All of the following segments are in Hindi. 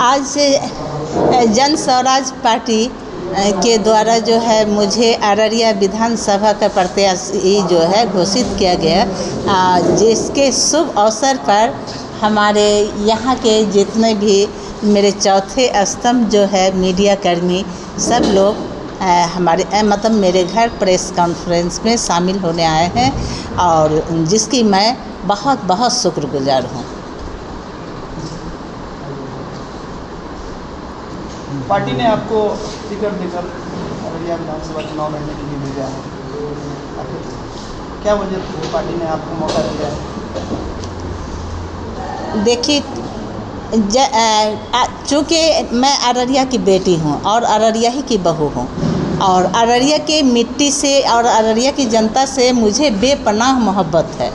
आज जन स्वराज पार्टी के द्वारा जो है मुझे अररिया विधानसभा का प्रत्याशी जो है घोषित किया गया, जिसके शुभ अवसर पर हमारे यहाँ के जितने भी मेरे चौथे स्तंभ जो है मीडिया कर्मी सब लोग हमारे मतलब मेरे घर प्रेस कॉन्फ्रेंस में शामिल होने आए हैं और जिसकी मैं बहुत बहुत शुक्रगुजार हूँ। पार्टी ने आपको टिकट देकर अररिया विधानसभा चुनाव लड़ने के लिए भेजा है, क्या वजह थी पार्टी ने आपको मौका दिया है? देखिए, चूँकि मैं अररिया की बेटी हूँ और अररिया ही की बहू हूँ और अररिया के मिट्टी से और अररिया की जनता से मुझे बेपनाह मोहब्बत है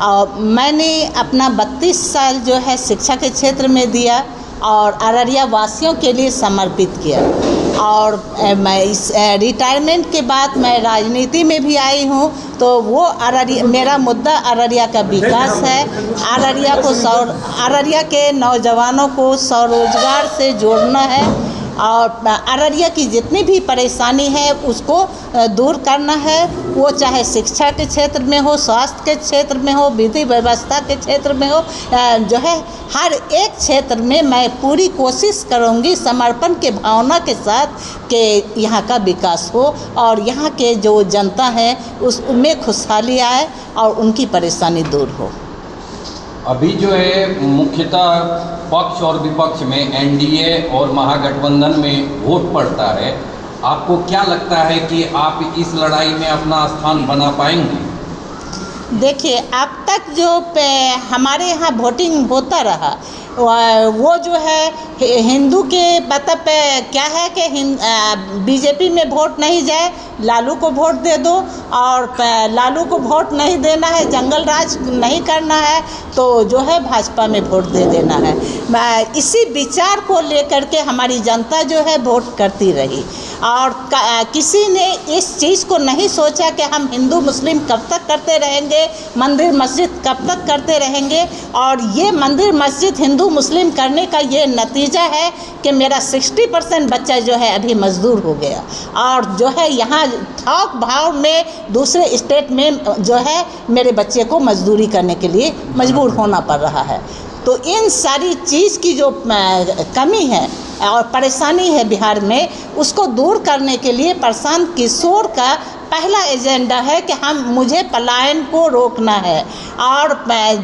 और मैंने अपना 32 साल जो है शिक्षा के क्षेत्र में दिया और अररिया वासियों के लिए समर्पित किया और मैं इस रिटायरमेंट के बाद मैं राजनीति में भी आई हूँ, तो वो मेरा मुद्दा अररिया का विकास है। अररिया के नौजवानों को स्वरोजगार से जोड़ना है और अररिया की जितनी भी परेशानी है उसको दूर करना है, वो चाहे शिक्षा के क्षेत्र में हो, स्वास्थ्य के क्षेत्र में हो, विधि व्यवस्था के क्षेत्र में हो, जो है हर एक क्षेत्र में मैं पूरी कोशिश करूंगी समर्पण के भावना के साथ कि यहाँ का विकास हो और यहाँ के जो जनता है उसमें खुशहाली आए और उनकी परेशानी दूर हो। अभी जो है मुख्यतः पक्ष और विपक्ष में एनडीए और महागठबंधन में वोट पड़ता है, आपको क्या लगता है कि आप इस लड़ाई में अपना स्थान बना पाएंगे? देखिए, अब तक जो हमारे यहाँ वोटिंग होता रहा वो जो है हिंदू के मतलब क्या है कि बीजेपी में वोट नहीं जाए, लालू को वोट दे दो और लालू को वोट नहीं देना है, जंगल राज नहीं करना है तो जो है भाजपा में वोट दे देना है। इसी विचार को लेकर के हमारी जनता जो है वोट करती रही और किसी ने इस चीज़ को नहीं सोचा कि हम हिंदू मुस्लिम कब तक करते रहेंगे, मंदिर मस्जिद कब तक करते रहेंगे। और ये मंदिर मस्जिद हिंदू मुस्लिम करने का ये नतीजा है कि मेरा 60% बच्चा जो है अभी मजदूर हो गया और जो है यहाँ थोक भाव में दूसरे स्टेट में जो है मेरे बच्चे को मजदूरी करने के लिए मजबूर होना पड़ रहा है। तो इन सारी चीज़ की जो कमी है और परेशानी है बिहार में, उसको दूर करने के लिए प्रशांत किशोर का पहला एजेंडा है कि मुझे पलायन को रोकना है और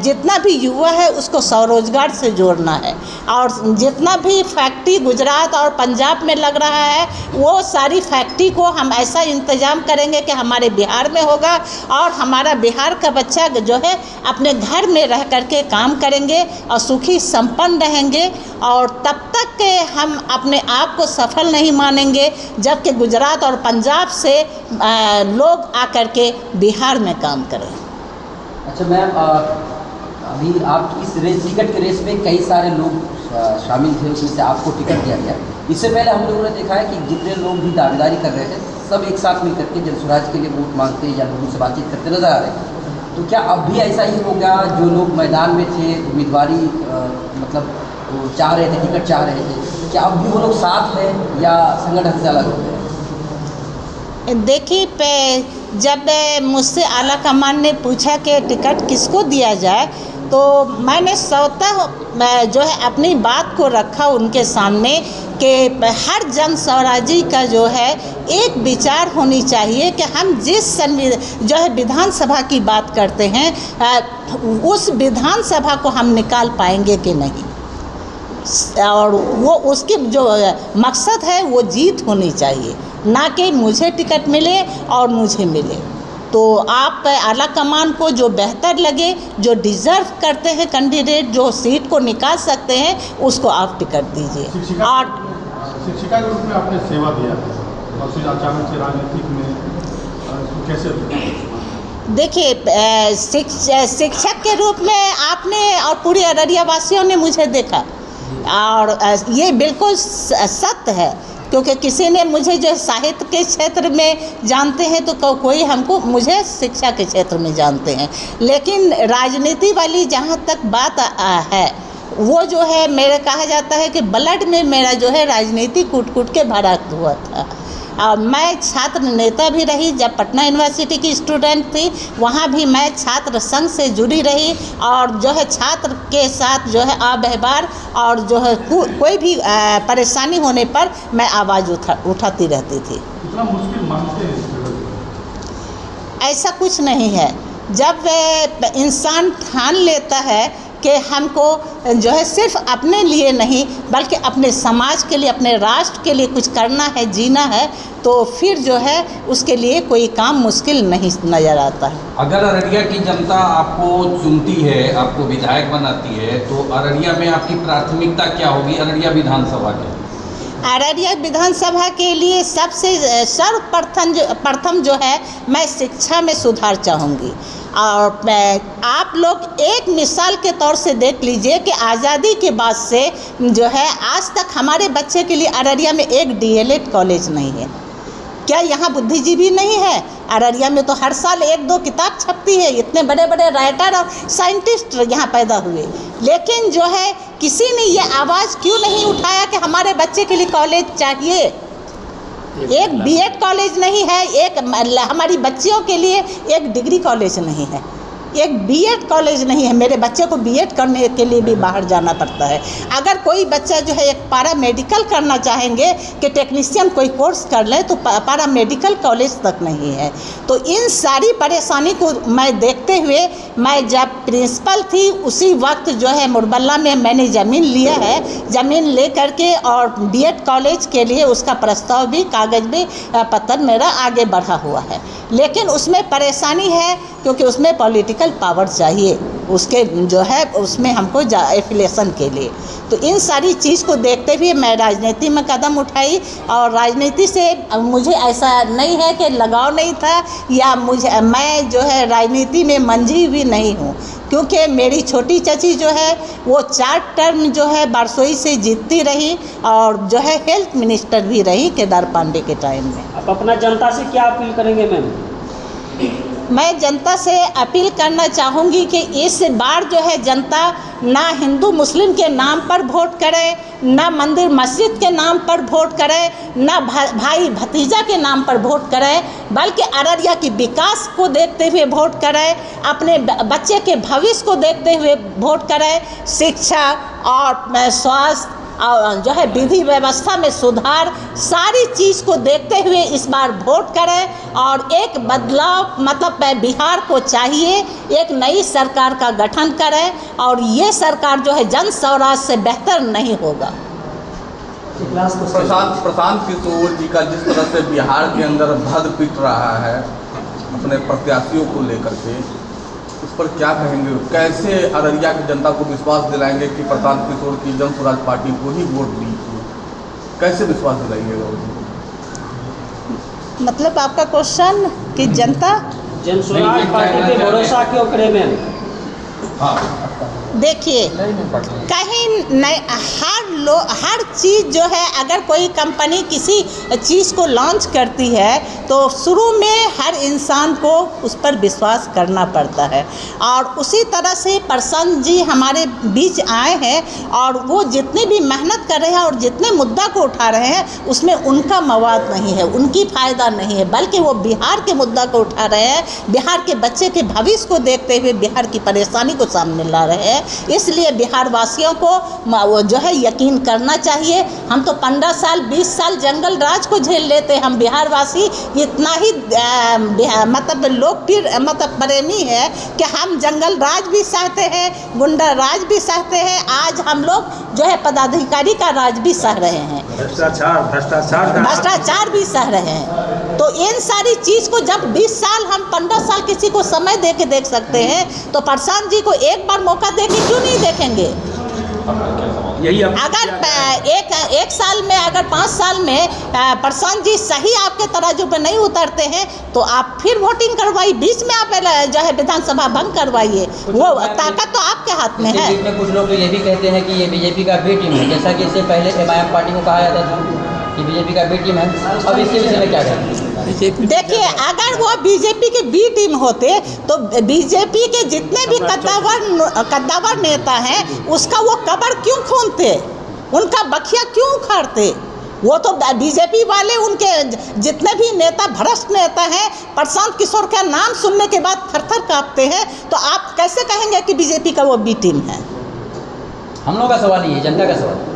जितना भी युवा है उसको स्वरोजगार से जोड़ना है और जितना भी फैक्ट्री गुजरात और पंजाब में लग रहा है वो सारी फैक्ट्री को हम ऐसा इंतज़ाम करेंगे कि हमारे बिहार में होगा और हमारा बिहार का बच्चा जो है अपने घर में रह करके काम करेंगे और सुखी संपन्न रहेंगे और तब तक के हम अपने आप को सफल नहीं मानेंगे जबकि गुजरात और पंजाब से लोग आकर के बिहार में काम करें। अच्छा मैम, अभी आप इस टिकट के रेस में कई सारे लोग शामिल थे, उसमें से आपको टिकट दिया गया। इससे पहले हम लोगों ने देखा है कि जितने लोग भी दावेदारी कर रहे थे सब एक साथ मिल करके जन स्वराज के लिए वोट मांगते या लोगों से बातचीत करते नजर आ रहे हैं। तो क्या अब भी ऐसा ही होगा? जो लोग मैदान में थे उम्मीदवारी मतलब वो चाह रहे थे, टिकट चाह रहे थे, क्या अब भी वो लोग साथ हैं या संगठन से अलग हो गए? देखिए, जब मुझसे आला कमान ने पूछा कि टिकट किसको दिया जाए तो मैंने स्वतः जो है अपनी बात को रखा उनके सामने कि हर जन स्वराजी का जो है एक विचार होनी चाहिए कि हम जिस जो है विधानसभा की बात करते हैं उस विधानसभा को हम निकाल पाएंगे कि नहीं और वो उसकी जो मकसद है वो जीत होनी चाहिए, ना कि मुझे टिकट मिले और मुझे मिले। तो आप आला कमान को जो बेहतर लगे, जो डिज़र्व करते हैं कैंडिडेट, जो सीट को निकाल सकते हैं उसको आप टिकट दीजिए। और शिक्षिका के रूप में आपने सेवा दिया और फिर अचानक से राजनीतिक में कैसे? देखिए, शिक्षक के रूप में आपने और पूरे अररिया वासियों ने मुझे देखा और ये बिल्कुल सत्य है क्योंकि किसी ने मुझे जो साहित्य के क्षेत्र में जानते हैं तो कोई मुझे शिक्षा के क्षेत्र में जानते हैं, लेकिन राजनीति वाली जहाँ तक बात है वो जो है मेरे कहा जाता है कि ब्लड में मेरा जो है राजनीति कूट कूट के भरा हुआ था। मैं छात्र नेता भी रही, जब पटना यूनिवर्सिटी की स्टूडेंट थी वहाँ भी मैं छात्र संघ से जुड़ी रही, और जो है छात्र के साथ जो है अव्यवहार और जो है कोई भी परेशानी होने पर मैं आवाज़ उठाती रहती थी। कितना मुश्किल मानते हैं? ऐसा कुछ नहीं है। जब इंसान ठान लेता है कि हमको जो है सिर्फ अपने लिए नहीं बल्कि अपने समाज के लिए, अपने राष्ट्र के लिए कुछ करना है, जीना है, तो फिर जो है उसके लिए कोई काम मुश्किल नहीं नज़र आता है। अगर अररिया की जनता आपको चुनती है, आपको विधायक बनाती है, तो अररिया में आपकी प्राथमिकता क्या होगी अररिया विधानसभा के? अररिया विधानसभा के लिए सबसे सर्वप्रथम जो है मैं शिक्षा में सुधार चाहूँगी। और आप लोग एक मिसाल के तौर से देख लीजिए कि आज़ादी के बाद से जो है आज तक हमारे बच्चे के लिए अररिया में एक DLED कॉलेज नहीं है। क्या यहाँ बुद्धिजीवी नहीं है? अररिया में तो हर साल 1-2 किताब छपती है, इतने बड़े बड़े राइटर और साइंटिस्ट यहाँ पैदा हुए, लेकिन जो है किसी ने ये आवाज़ क्यों नहीं उठाया कि हमारे बच्चे के लिए कॉलेज चाहिए। एक B.Ed कॉलेज नहीं है, एक हमारी बच्चियों के लिए एक डिग्री कॉलेज नहीं है, एक B.Ed कॉलेज नहीं है। मेरे बच्चे को B.Ed करने के लिए भी बाहर जाना पड़ता है। अगर कोई बच्चा जो है एक पारा मेडिकल करना चाहेंगे कि टेक्नीशियन कोई कोर्स कर ले, तो पारा मेडिकल कॉलेज तक नहीं है। तो इन सारी परेशानी को मैं देखते हुए, मैं जब प्रिंसिपल थी उसी वक्त जो है मुरबल्ला में मैंने ज़मीन लिया है, ज़मीन ले करके और B.Ed कॉलेज के लिए उसका प्रस्ताव भी, कागज़ भी, पत्र मेरा आगे बढ़ा हुआ है। लेकिन उसमें परेशानी है क्योंकि उसमें पॉलिटिकल पावर चाहिए, उसके जो है उसमें हमको एफिलिएशन के लिए। तो इन सारी चीज़ को देखते हुए मैं राजनीति में कदम उठाई, और राजनीति से मुझे ऐसा नहीं है कि लगाव नहीं था, या मैं जो है राजनीति में मंझी भी नहीं हूँ, क्योंकि मेरी छोटी चाची जो है वो 4 टर्म जो है बारसोई से जीतती रही, और जो है हेल्थ मिनिस्टर भी रही केदार पांडे के टाइम में। आप अपना जनता से क्या अपील करेंगे मैम? मैं जनता से अपील करना चाहूँगी कि इस बार जो है जनता ना हिंदू मुस्लिम के नाम पर वोट करे, ना मंदिर मस्जिद के नाम पर वोट करे, ना भाई भतीजा के नाम पर वोट करे, बल्कि अररिया की विकास को देखते हुए वोट करे, अपने बच्चे के भविष्य को देखते हुए वोट करे, शिक्षा और स्वास्थ्य और जो है विधि व्यवस्था में सुधार, सारी चीज़ को देखते हुए इस बार वोट करें। और एक बदलाव, मतलब बिहार को चाहिए एक नई सरकार का गठन करें, और ये सरकार जो है जन स्वराज से बेहतर नहीं होगा। प्रशांत किशोर जी का जिस तरह से बिहार के अंदर भद पिट रहा है अपने प्रत्याशियों को लेकर के, उस पर क्या कहेंगे? कैसे अररिया की जनता को विश्वास दिलाएंगे कि प्रशांत किशोर की जन स्वराज पार्टी को ही वोट दीजिए? कैसे विश्वास दिलाएंगे? मतलब आपका क्वेश्चन कि जनता जन स्वराज पार्टी पे भरोसा क्यों करे मैम? हाँ, देखिए, कहीं नहीं, हर चीज़ जो है, अगर कोई कंपनी किसी चीज़ को लॉन्च करती है तो शुरू में हर इंसान को उस पर विश्वास करना पड़ता है। और उसी तरह से प्रशांत जी हमारे बीच आए हैं, और वो जितनी भी मेहनत कर रहे हैं और जितने मुद्दा को उठा रहे हैं उसमें उनका मवाद नहीं है, उनकी फ़ायदा नहीं है, बल्कि वो बिहार के मुद्दा को उठा रहे हैं, बिहार के बच्चे के भविष्य को देखते हुए बिहार की परेशानी को सामने ला रहे हैं। इसलिए बिहार वासियों को वो जो है यकीन करना चाहिए। हम तो 15 साल 20 साल जंगल राज को झेल लेते हैं, हम बिहार वासी इतना ही मतलब लोकप्रिय, मतलब प्रेमी है कि हम जंगल राज भी सहते हैं, गुंडा राज भी सहते हैं, आज हम लोग जो है पदाधिकारी का राज भी सह रहे हैं, भ्रष्टाचार भी सह रहे हैं। तो इन सारी चीज़ को जब 20 साल हम 15 साल किसी को समय दे के देख सकते हैं, तो प्रशांत जी को एक बार मौका दे के क्यों नहीं देखेंगे? अगर एक साल में, अगर 5 साल में प्रशांत जी सही आपके तराजू पर नहीं उतरते हैं तो आप फिर वोटिंग करवाइए, बीच में आप जो है विधानसभा भंग करवाइए, वो ताकत तो आपके हाथ में है। बीच में कुछ लोग तो ये भी कहते हैं कि ये बीजेपी का बी टीम है, जैसा कि इससे पहले MIM पार्टी को कहा जाता था कि बीजेपी का बी टीम है। अब इसके विषय में क्या कहेंगे? देखिए, अगर वो बीजेपी के बी टीम होते तो बीजेपी के जितने भी कद्दावर नेता हैं उसका वो कब्र क्यों खोदते, उनका बखिया क्यों उखाड़ते? वो तो बीजेपी वाले उनके जितने भी नेता भ्रष्ट नेता हैं, प्रशांत किशोर का नाम सुनने के बाद थर-थर कांपते हैं, तो आप कैसे कहेंगे कि बीजेपी का वो बी टीम है? हम लोग का सवाल ही है, जनता का सवाल।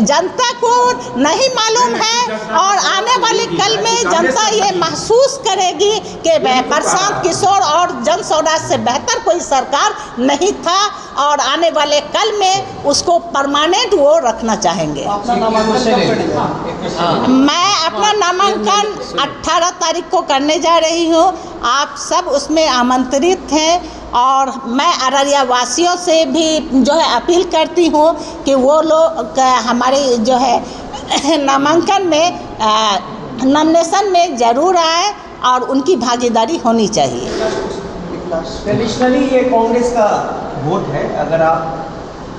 जनता को नहीं मालूम है और आने वाले कल में जनता ये महसूस करेगी कि प्रशांत किशोर और जन स्वराज से बेहतर कोई सरकार नहीं था और आने वाले कल में उसको परमानेंट वो रखना चाहेंगे। अपना नामांकन कब करेंगे? मैं अपना नामांकन 18 तारीख को करने जा रही हूँ। आप सब उसमें आमंत्रित हैं और मैं अररिया वासियों से भी जो है अपील करती हूँ कि वो लोग हमारे जो है नामांकन में नॉमिनेशन में ज़रूर आए और उनकी भागीदारी होनी चाहिए। ट्रेडिशनली ये कांग्रेस का वोट है। अगर आप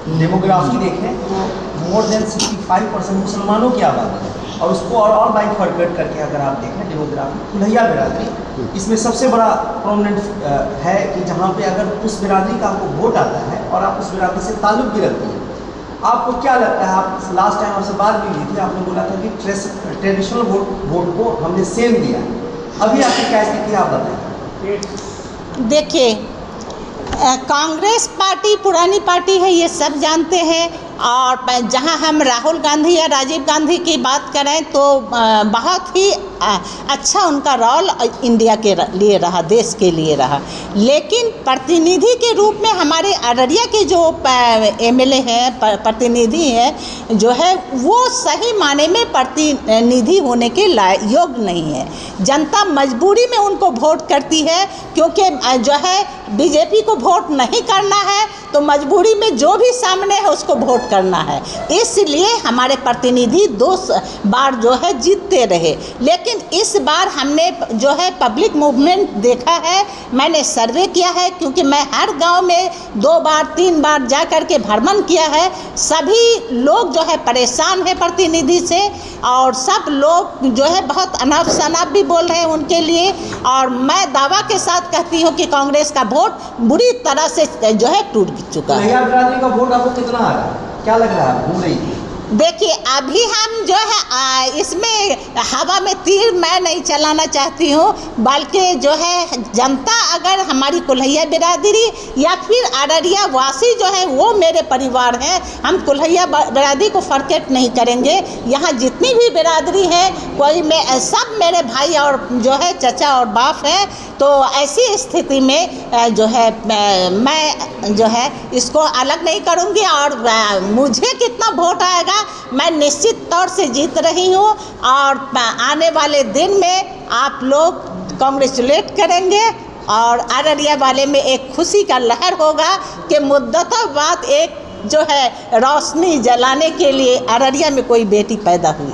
डेमोग्राफी देखें तो मोर देन 65% मुसलमानों की आबादी है और उसको और बाइफरकेट करके अगर आप देखें डेमोग्राफी, कुल्हैया बिरादरी इसमें सबसे बड़ा प्रोमिनेंट है कि जहाँ पे अगर उस बिरादरी का आपको वोट आता है और आप उस बिरादरी से ताल्लुक़ भी रखते हैं, आपको क्या लगता है? आप लास्ट टाइम आपसे बात भी हुई थी, आपने बोला था कि ट्रेडिशनल वोट को हमने सेम दिया, अभी आपकी क्या स्थिति आप बताएं। देखिए, कांग्रेस पार्टी पुरानी पार्टी है, ये सब जानते हैं और जहां हम राहुल गांधी या राजीव गांधी की बात करें तो बहुत ही अच्छा उनका रोल इंडिया के लिए रहा, देश के लिए रहा। लेकिन प्रतिनिधि के रूप में हमारे अररिया के जो एमएलए हैं, प्रतिनिधि हैं जो है, वो सही माने में प्रतिनिधि होने के योग्य नहीं है। जनता मजबूरी में उनको वोट करती है क्योंकि जो है बीजेपी को वोट नहीं करना है तो मजबूरी में जो भी सामने है उसको वोट करना है। इसलिए हमारे प्रतिनिधि 2 बार जो है जीतते रहे। लेकिन इस बार हमने जो है पब्लिक मूवमेंट देखा है, मैंने सर्वे किया है क्योंकि मैं हर गांव में 2 बार 3 बार जा कर के भ्रमण किया है। सभी लोग जो है परेशान है प्रतिनिधि से और सब लोग जो है बहुत अनाप शनाप भी बोल रहे हैं उनके लिए। और मैं दावा के साथ कहती हूँ कि कांग्रेस का वोट बुरी तरह से जो है टूट चुका है। बिरादरी का वोट आपको कितना आ रहा है, क्या लग रहा है? घूम रही है। देखिए, अभी हम जो है इसमें हवा में तीर मैं नहीं चलाना चाहती हूँ, बल्कि जो है जनता अगर हमारी कुल्हैया बिरादरी या फिर अररिया वासी जो है वो मेरे परिवार हैं, हम कुल्हैया बिरादरी को फरकेट नहीं करेंगे। यहाँ जितनी भी बिरादरी है कोई में सब मेरे भाई और जो है चचा और बाप हैं। तो ऐसी स्थिति में जो है मैं जो है इसको अलग नहीं करूँगी और मुझे कितना वोट आएगा मैं निश्चित तौर से जीत रही हूँ और आने वाले दिन में आप लोग कांग्रेचुलेट करेंगे और अररिया वाले में एक खुशी का लहर होगा कि मुद्दतों बाद एक जो है रोशनी जलाने के लिए अररिया में कोई बेटी पैदा हुई।